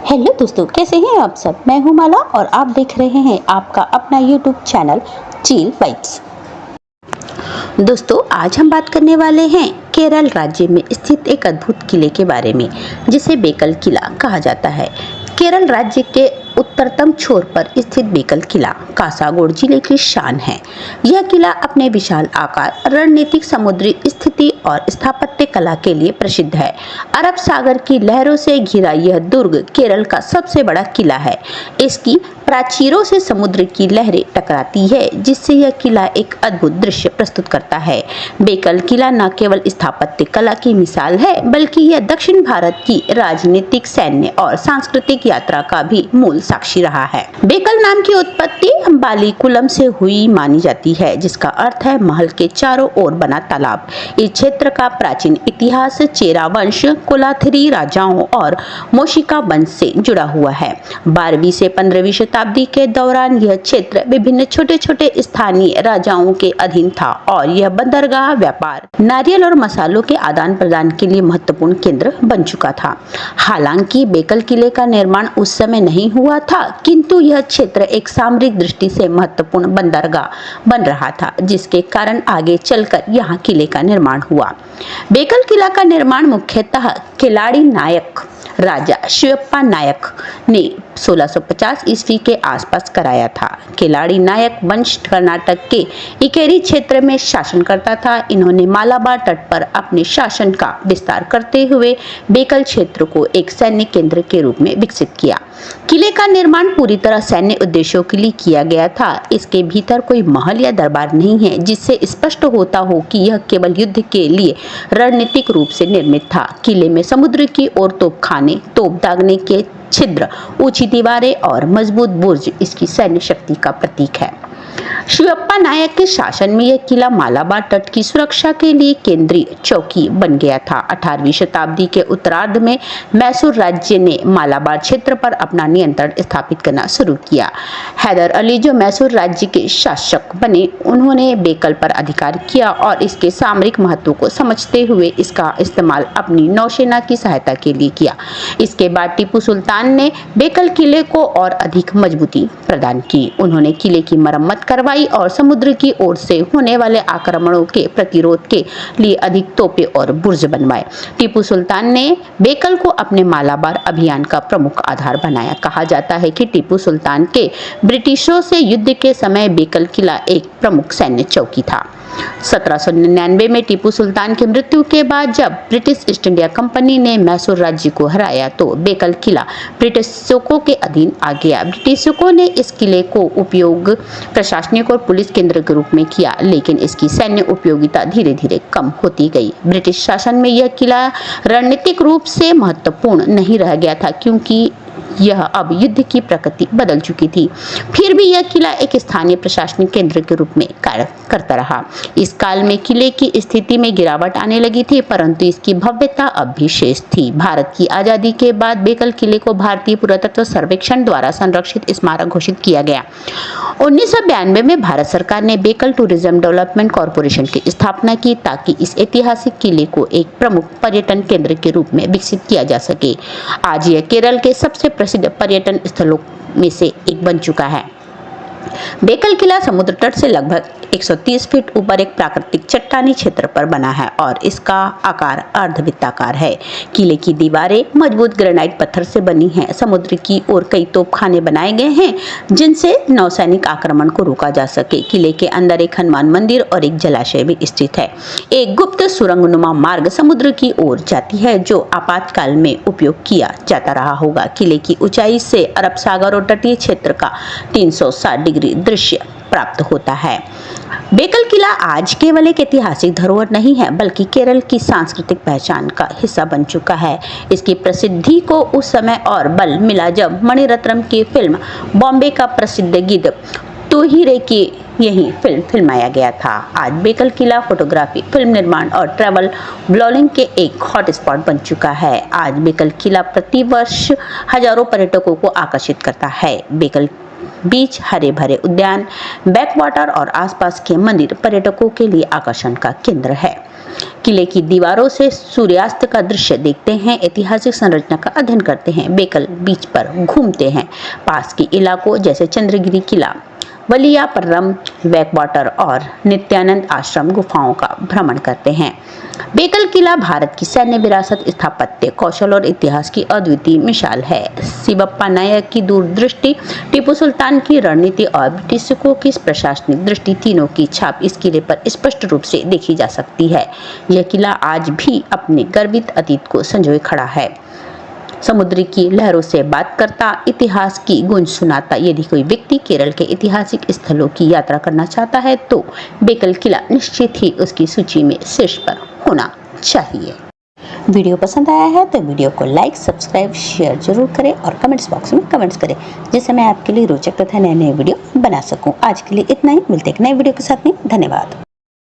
Hello दोस्तों, कैसे हैं आप सब। मैं हूं माला और आप देख रहे हैं आपका अपना यूट्यूब चैनल चिल वाइब्स। दोस्तों, आज हम बात करने वाले हैं केरल राज्य में स्थित एक अद्भुत किले के बारे में, जिसे बेकल किला कहा जाता है। केरल राज्य के उत्तरतम छोर पर स्थित बेकल किला कासारगोड जिले की शान है। यह किला अपने विशाल आकार, रणनीतिक समुद्री स्थिति और स्थापत्य कला के लिए प्रसिद्ध है। अरब सागर की लहरों से घिरा यह दुर्ग केरल का सबसे बड़ा किला है। इसकी प्राचीरों से समुद्र की लहरें टकराती है, जिससे यह किला एक अद्भुत दृश्य प्रस्तुत करता है। बेकल किला न केवल स्थापत्य कला की मिसाल है, बल्कि यह दक्षिण भारत की राजनीतिक, सैन्य और सांस्कृतिक यात्रा का भी मूल साक्षी रहा है। बेकल नाम की उत्पत्ति बालीकुलम से हुई मानी जाती है, जिसका अर्थ है महल के चारों ओर बना तालाब। इस क्षेत्र का प्राचीन इतिहास चेरा वंश, कोलाथिरी राजाओं और मोशिका वंश से जुड़ा हुआ है। 12वीं से 15वीं शताब्दी के दौरान यह क्षेत्र विभिन्न छोटे छोटे स्थानीय राजाओं के अधीन था और यह बंदरगाह, व्यापार, नारियल और मसालों के आदान प्रदान के लिए महत्वपूर्ण केंद्र बन चुका था। हालांकि बेकल किले का निर्माण उस समय नहीं हुआ था, किंतु यह क्षेत्र एक सामरिक दृष्टि से महत्वपूर्ण बंदरगाह बन रहा था, जिसके कारण आगे चलकर यहाँ किले का निर्माण हुआ। बेकल किला का निर्माण मुख्यतः किलाड़ी नायक राजा शिवप्पा नायक ने 1650 ईस्वी के आसपास कराया था। किलाड़ी नायक वंश कर्नाटक के इकेरी क्षेत्र में शासन करता था। इन्होंने मालाबार तट पर अपने शासन का विस्तार करते हुए बेकल क्षेत्र को एक सैन्य केंद्र के रूप में विकसित किया। किले का निर्माण पूरी तरह सैन्य उद्देश्यों के लिए किया गया था। इसके भीतर कोई महल या दरबार नहीं है, जिससे स्पष्ट होता हो कि यह केवल युद्ध के लिए रणनीतिक रूप से निर्मित था। किले में समुद्र की ओर तोपखाने, तोप दागने के छिद्र, ऊंची दीवारें और मजबूत बुर्ज इसकी सैन्य शक्ति का प्रतीक है। शिवप्पा नायक के शासन में यह किला मालाबार तट की सुरक्षा के लिए केंद्रीय चौकी बन गया था। 18वीं शताब्दी के उत्तरार्ध में मैसूर राज्य ने मालाबार क्षेत्र पर अपना नियंत्रण स्थापित करना शुरू किया। हैदर अली जो मैसूर राज्य के शासक बने, उन्होंने बेकल पर अधिकार किया और इसके सामरिक महत्व को समझते हुए इसका इस्तेमाल अपनी नौसेना की सहायता के लिए किया। इसके बाद टीपू सुल्तान ने बेकल किले को और अधिक मजबूती प्रदान की। उन्होंने किले की मरम्मत करवाई और समुद्र की ओर से होने वाले आक्रमणों के प्रतिरोध के लिए अधिक तोपें और बुर्ज बनवाए। टीपू सुल्तान ने बेकल को अपने मालाबार अभियान का प्रमुख आधार बनाया। कहा जाता है कि टीपू सुल्तान के ब्रिटिशों से युद्ध के समय बेकल किला एक प्रमुख सैन्य चौकी था। 1799 में टीपू सुल्तान की मृत्यु के बाद जब ब्रिटिश ईस्ट इंडिया कंपनी ने मैसूर राज्य को हराया, तो बेकल किला ब्रिटिशों के अधीन आ गया। ब्रिटिशों ने इस किले को उपयोग प्रशासनिक और पुलिस केंद्र के रूप में किया, लेकिन इसकी सैन्य उपयोगिता धीरे धीरे कम होती गई। ब्रिटिश शासन में यह किला रणनीतिक रूप से महत्वपूर्ण नहीं रह गया था, क्योंकि यह अब युद्ध की प्रकृति बदल चुकी थी। फिर भी यह किला एक स्थानीय प्रशासनिक केंद्र के रूप में कार्य करता रहा। इस काल में किले की स्थिति में गिरावट आने लगी थी, परंतु इसकी भव्यता अब भी शेष थी। भारत की आजादी के बाद बेकल किले को भारतीय पुरातत्व सर्वेक्षण द्वारा संरक्षित स्मारक घोषित किया गया। 1992 में भारत सरकार ने बेकल टूरिज्म डेवलपमेंट कॉरपोरेशन की स्थापना की, ताकि इस ऐतिहासिक किले को एक प्रमुख पर्यटन केंद्र के रूप में विकसित किया जा सके। आज यह केरल के सबसे प्रसिद्ध पर्यटन स्थलों में से एक बन चुका है। बेकल किला समुद्र तट से लगभग 130 फीट ऊपर एक प्राकृतिक चट्टानी क्षेत्र पर बना है और इसका आकार अर्धवृत्ताकार है। किले की दीवारें मजबूत ग्रेनाइट पत्थर से बनी हैं। समुद्र की ओर कई तोपखाने बनाए गए हैं, जिनसे नौसैनिक आक्रमण को रोका जा सके। किले के अंदर एक हनुमान मंदिर और एक जलाशय भी स्थित है। एक गुप्त सुरंगनुमा मार्ग समुद्र की ओर जाती है, जो आपातकाल में उपयोग किया जाता रहा होगा। किले की ऊंचाई से अरब सागर और तटीय क्षेत्र का 360 डिग्री दृश्य प्राप्त होता है। बेकल किला आज केवल एक ऐतिहासिक धरोहर नहीं है, बल्कि केरल की सांस्कृतिक पहचान का हिस्सा बन चुका है। इसकी प्रसिद्धि को उस समय और बल मिला जब मणिरत्नम की फिल्म बॉम्बे का प्रसिद्ध गीत तू ही रे की यही फिल्माया गया था। आज बेकल किला फोटोग्राफी, फिल्म निर्माण और ट्रैवल ब्लॉगिंग के एक हॉट स्पॉट बन चुका है। आज बेकल किला प्रतिवर्ष हजारों पर्यटकों को आकर्षित करता है। बेकल बीच, हरे भरे उद्यान, बैकवाटर और आसपास के मंदिर पर्यटकों के लिए आकर्षण का केंद्र है। किले की दीवारों से सूर्यास्त का दृश्य देखते हैं, ऐतिहासिक संरचना का अध्ययन करते हैं, बेकल बीच पर घूमते हैं, पास के इलाकों जैसे चंद्रगिरी किला, वलियापट्टनम बैकवाटर और नित्यानंद आश्रम गुफाओं का भ्रमण करते हैं। बेकल किला भारत की सैन्य विरासत, स्थापत्य कौशल और इतिहास की अद्वितीय मिसाल है। शिवप्पा नायक की दूरदृष्टि, टीपू सुल्तान की रणनीति और ब्रिटिशों की प्रशासनिक दृष्टि, तीनों की छाप इस किले पर स्पष्ट रूप से देखी जा सकती है। यह किला आज भी अपने गर्वित अतीत को संजोए खड़ा है, समुद्र की लहरों से बात करता, इतिहास की गूंज सुनाता। यदि कोई व्यक्ति केरल के ऐतिहासिक स्थलों की यात्रा करना चाहता है तो बेकल किला निश्चित ही उसकी सूची में शीर्ष पर होना चाहिए। वीडियो पसंद आया है तो वीडियो को लाइक, सब्सक्राइब, शेयर जरूर करें और कमेंट्स बॉक्स में कमेंट्स करें, जिससे मैं आपके लिए रोचक तथा नए नए वीडियो बना सकूं। आज के लिए इतना ही, मिलते हैं एक नए वीडियो के साथ में। धन्यवाद।